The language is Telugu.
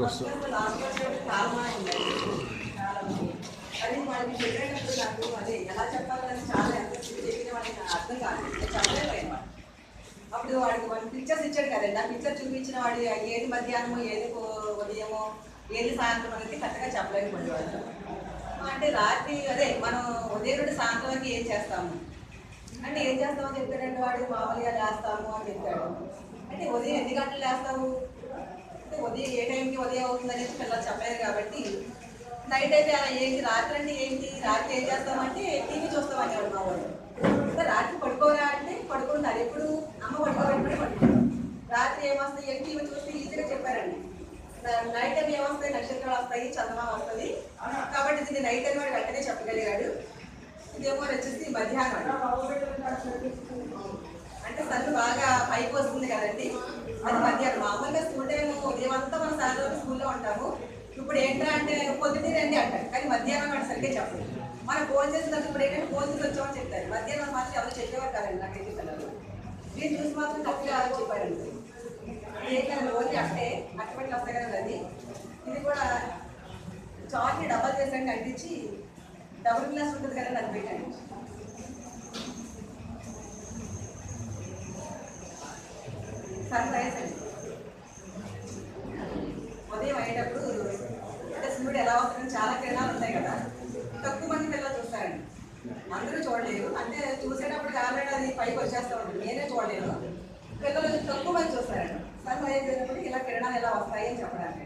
లాస్ట్ చాలా అది వాళ్ళకి చెప్పేటప్పుడు నాకు అదే ఎలా చెప్పాలని చాలా ఎంత చెప్పిన వాళ్ళకి అర్థం కాదు, చెప్పలేకపోయిన వాడు. అప్పుడు వాడికి వాడి పిక్చర్స్ ఇచ్చాడు కదండి, ఆ పిక్చర్ చూపించిన వాడు ఏది మధ్యాహ్నమో ఏది ఉదయమో ఏది సాయంత్రం అనేది కరెక్ట్గా చెప్పలేకపోయేవాడు. అంటే రాత్రి అదే మనం ఉదయం నుండి సాయంత్రం వరకు ఏం చేస్తాము అంటే ఏం చేస్తామో చెప్పాడంటే వాడు మామూలుగా లేస్తాము అని చెప్పాడు. అంటే ఉదయం ఎన్ని గంటలు లేస్తావు అంటే ఉదయం ఏ టైంకి ఉదయం అవుతుంది అనేది పిల్లలు చెప్పలేదు కాబట్టి నైట్ అయితే అలా ఏంటి రాత్రి అంటే ఏంటి రాత్రి ఏం చేస్తామంటే టీవీ చూస్తామనేవాడు మా వాడు. ఇంకా రాత్రి పడుకోరా అంటే పడుకుంటారు, ఎప్పుడు అమ్మ పడుకోబెట్టుకుని పడుకుంటారు. రాత్రి ఏమొస్తాయి ఏంటి టీవీ చూస్తే ఈజీగా చెప్పారండి. నైట్ టైం ఏమొస్తాయి, నక్షత్రాలు వస్తాయి, చందమామ వస్తుంది కాబట్టి ఇది నైట్ టైం వాడు వెంటనే చెప్పగలిగాడు. ఇదేమో వచ్చేసి మధ్యాహ్నం అంటే సన్ బాగా పైకి వస్తుంది కదండి, అది మధ్యాహ్నం. మామూలుగా స్కూల్ టైం ఉదయం అంతా మనం సాయంత్రం స్కూల్లో ఉంటాము. ఇప్పుడు ఏంటంటే అంటే పొద్దున్నే రండి అంటారు, కానీ మధ్యాహ్నం వాడు సరిగ్గా చెప్పదు. మనం ఫోన్ చేసిన ఇప్పుడు ఏంటంటే ఫోన్ చేసి వచ్చామని చెప్తారు, మధ్యాహ్నం మాత్రం ఎవరు చెప్పేవారు కాదండి నాకైతే పిల్లలు. దీన్ని చూసి మాత్రం కరెక్ట్గా చెప్పారండి. ఏం కదా ఓన్లీ అంటే అట్టబెట్లు వస్తాయి కదా అది, ఇది కూడా చాట్ని డబల్ చేసాక అంటించి డబుల్ గ్లాస్ ఉంటుంది కదా అది పెట్టండి. సన్ రైజ్ అండి ఉదయం అయ్యేటప్పుడు అంటే సూర్యుడు ఎలా వస్తుందని చాలా కిరణాలు ఉంటాయి కదా, తక్కువ మంది పిల్లలు చూస్తారండి, అందరూ చూడలేరు. అంటే చూసేటప్పుడు ఆల్రెడీ అది పైకి వచ్చేస్తూ ఉంటుంది, నేనే చూడలేను, పిల్లలు తక్కువ మంది చూస్తారండి. సన్ రైజ్ అయినప్పుడు ఇలా కిరణాలు ఎలా వస్తాయి అని చెప్పడానికి.